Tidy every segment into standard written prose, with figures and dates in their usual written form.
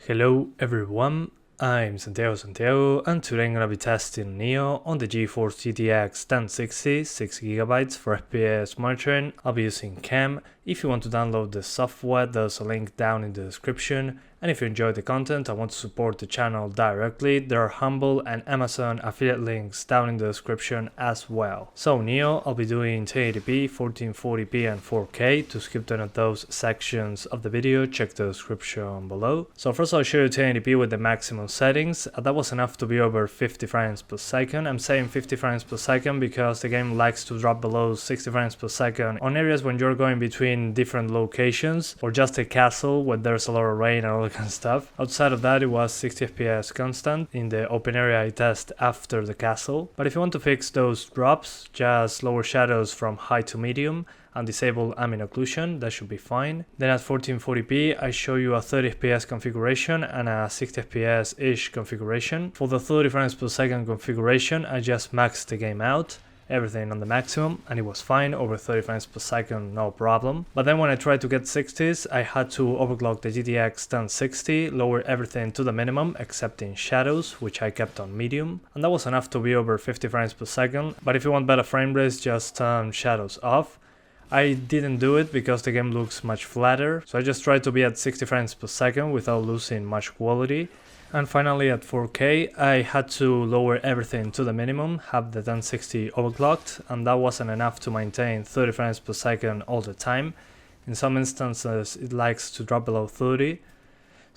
Hello everyone, I'm Santiago, and today I'm gonna be testing Nioh on the GeForce GTX 1060, 6GB for FPS monitoring. I'll be using CAM. If you want to download the software, there's a link down in the description. And if you enjoy the content and want to support the channel directly, there are Humble and Amazon affiliate links down in the description as well. So Nioh, I'll be doing 1080p, 1440p and 4K. To skip none of those sections of the video, check the description below. So first I'll show you 1080p with the maximum settings. That was enough to be over 50 frames per second. I'm saying 50 frames per second because the game likes to drop below 60 frames per second on areas when you're going between different locations or just a castle where there's a lot of rain and all that kind of stuff. Outside of that, it was 60 FPS constant in the open area I test after the castle. But if you want to fix those drops, just lower shadows from high to medium and disable ambient occlusion, that should be fine. Then at 1440p, I show you a 30 FPS configuration and a 60 FPS-ish configuration. For the 30 frames per second configuration, I just maxed the game out, everything on the maximum, and it was fine, over 30 frames per second, no problem. But then when I tried to get 60s, I had to overclock the GTX 1060, lower everything to the minimum except in shadows, which I kept on medium, and that was enough to be over 50 frames per second. But if you want better frame rates, just turn shadows off. I didn't do it because the game looks much flatter, so I just tried to be at 60 frames per second without losing much quality. And finally at 4K, I had to lower everything to the minimum, have the 1060 overclocked, and that wasn't enough to maintain 30 frames per second all the time. In some instances it likes to drop below 30.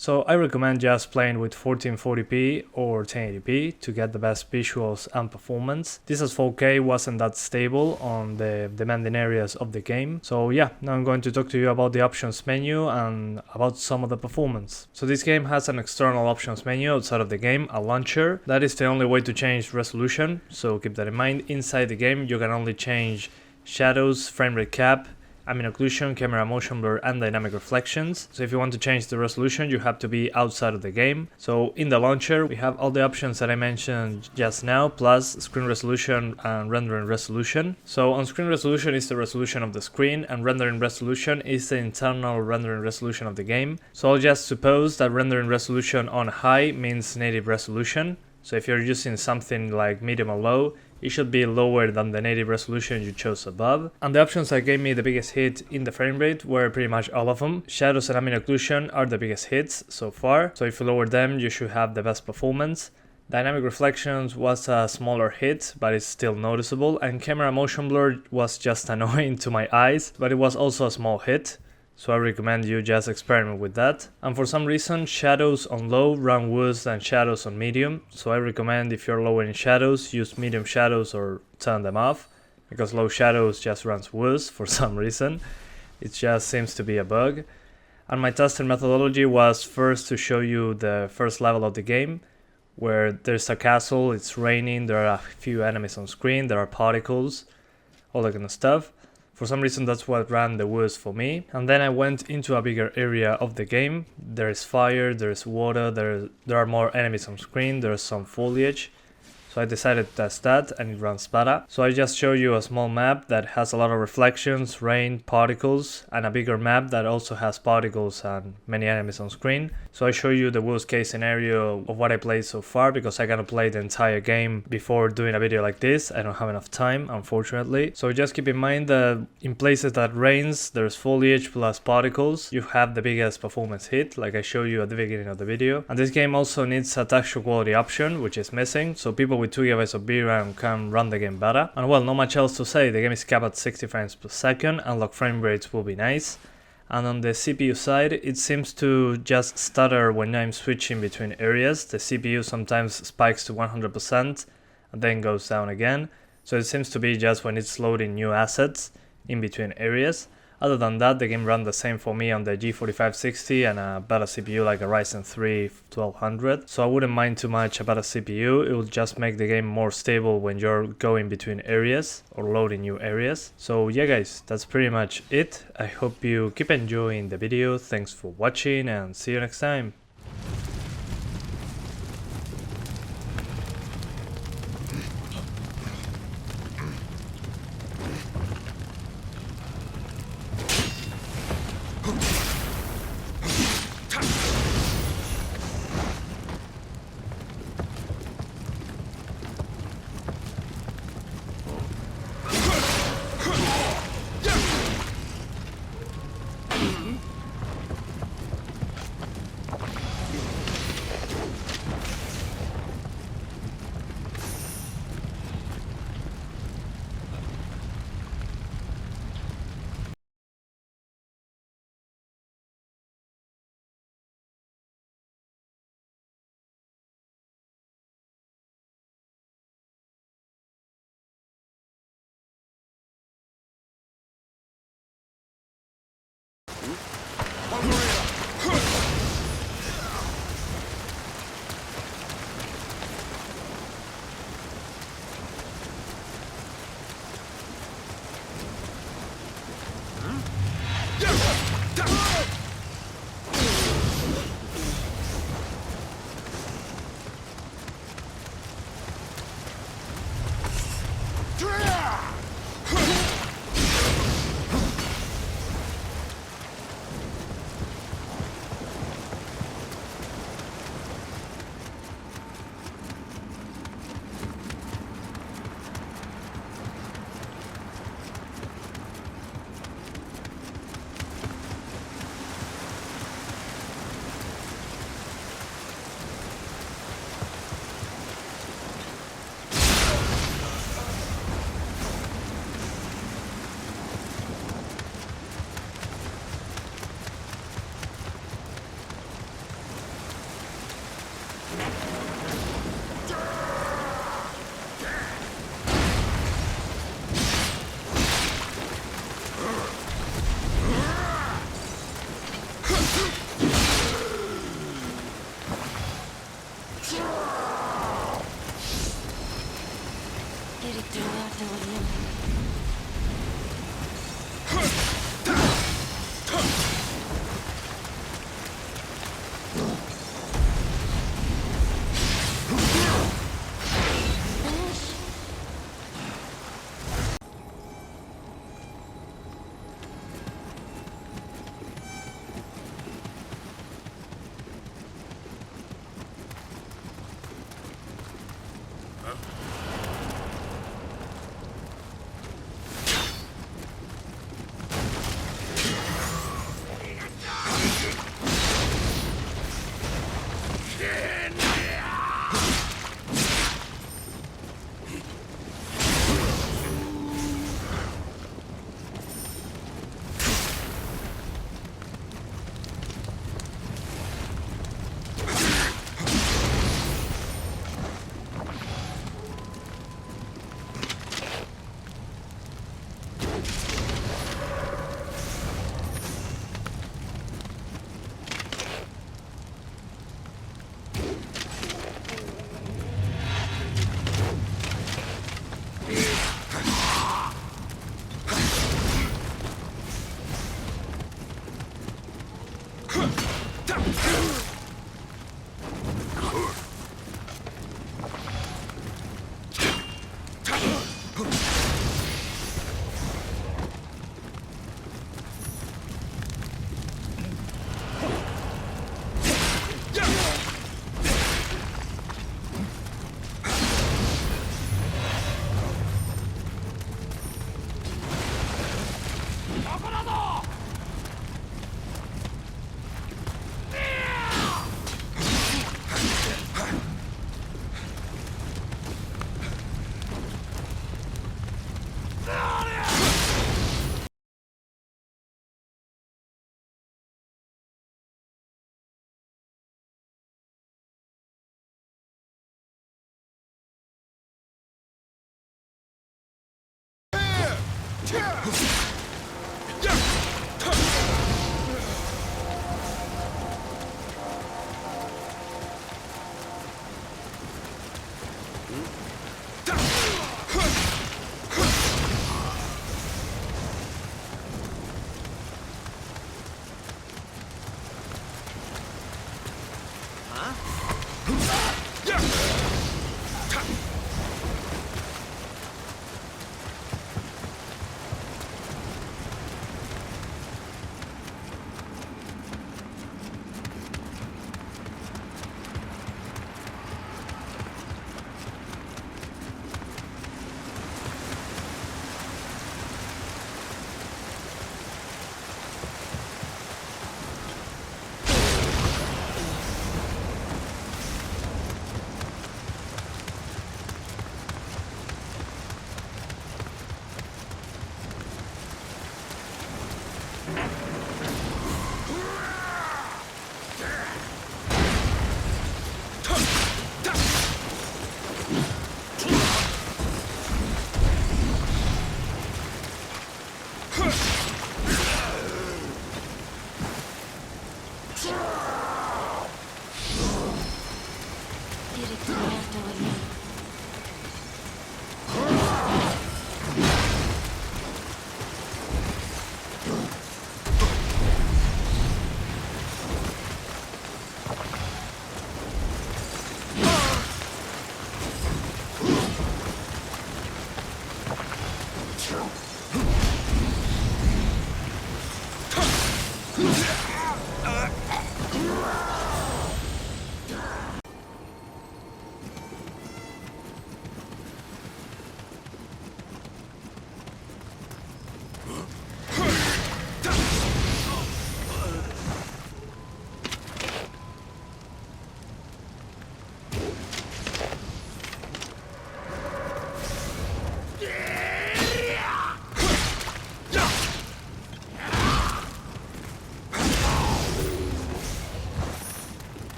So I recommend just playing with 1440p or 1080p to get the best visuals and performance. This as 4K wasn't that stable on the demanding areas of the game. So yeah, now I'm going to talk to you about the options menu and about some of the performance. So this game has an external options menu outside of the game, a launcher. That is the only way to change resolution, so keep that in mind. Inside the game you can only change shadows, frame rate cap, ambient occlusion, camera motion blur and dynamic reflections. So if you want to change the resolution, you have to be outside of the game. So in the launcher we have all the options that I mentioned just now, plus screen resolution and rendering resolution. So on screen resolution is the resolution of the screen, and rendering resolution is the internal rendering resolution of the game. So I'll just suppose that rendering resolution on high means native resolution. So if you're using something like medium or low, it should be lower than the native resolution you chose above. And the options that gave me the biggest hit in the frame rate were pretty much all of them. Shadows and ambient occlusion are the biggest hits so far, so if you lower them you should have the best performance. Dynamic reflections was a smaller hit, but it's still noticeable, and camera motion blur was just annoying to my eyes, but it was also a small hit. So I recommend you just experiment with that. And for some reason, shadows on low run worse than shadows on medium. So I recommend if you're lowering shadows, use medium shadows or turn them off, because low shadows just runs worse for some reason. It just seems to be a bug. And my testing methodology was first to show you the first level of the game, where there's a castle, it's raining, there are a few enemies on screen, there are particles, all that kind of stuff. For some reason that's what ran the worst for me. And then I went into a bigger area of the game. There is fire, there is water, there are more enemies on screen, there is some foliage. So I decided to test that and it runs better. So I just show you a small map that has a lot of reflections, rain, particles, and a bigger map that also has particles and many enemies on screen. So I show you the worst case scenario of what I played so far, because I gotta play the entire game before doing a video like this. I don't have enough time, unfortunately. So just keep in mind that in places that rains, there's foliage plus particles, you have the biggest performance hit, like I showed you at the beginning of the video. And this game also needs a texture quality option, which is missing, so people with 2GB of VRAM can run the game better. And well, not much else to say, the game is capped at 60 frames per second, unlocked frame rates will be nice. And on the CPU side, it seems to just stutter when I'm switching between areas. The CPU sometimes spikes to 100% and then goes down again. So it seems to be just when it's loading new assets in between areas. Other than that, the game ran the same for me on the G4560 and a better CPU like a Ryzen 3 1200. So I wouldn't mind too much about a CPU, it will just make the game more stable when you're going between areas or loading new areas. So yeah guys, that's pretty much it. I hope you keep enjoying the video, thanks for watching and see you next time.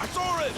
I saw it!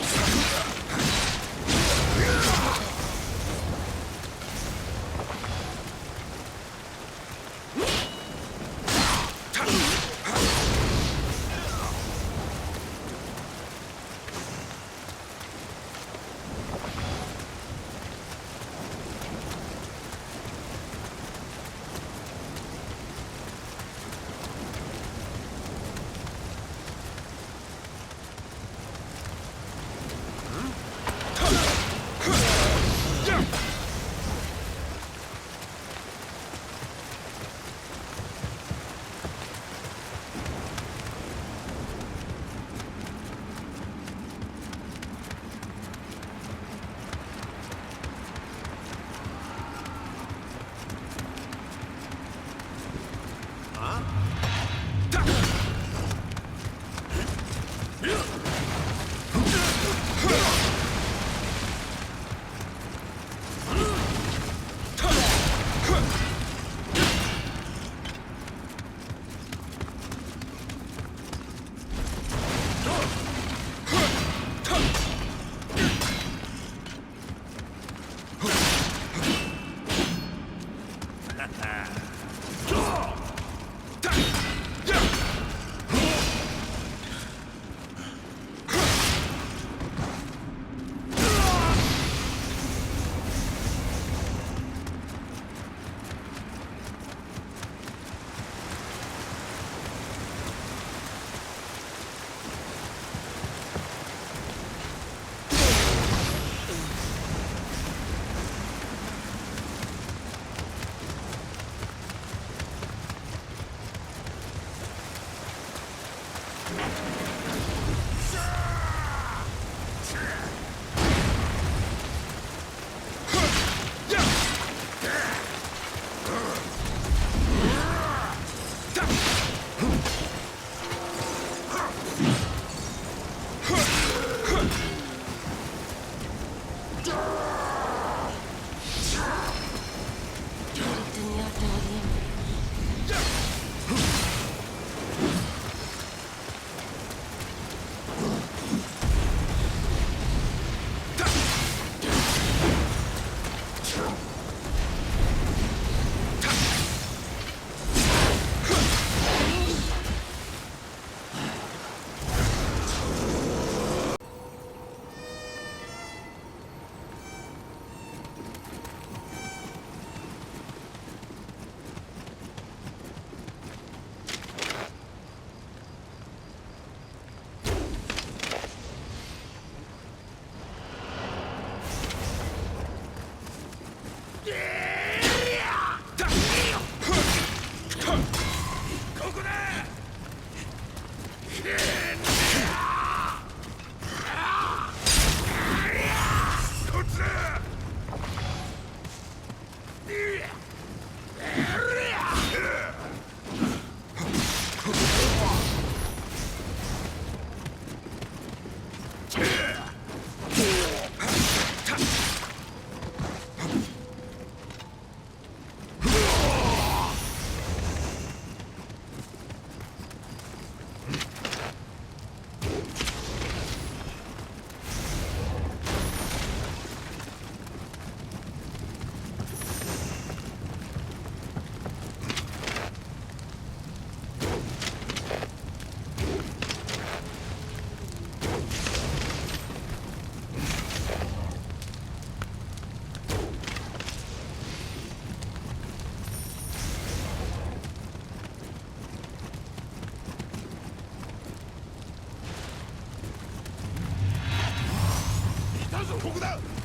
ここだ。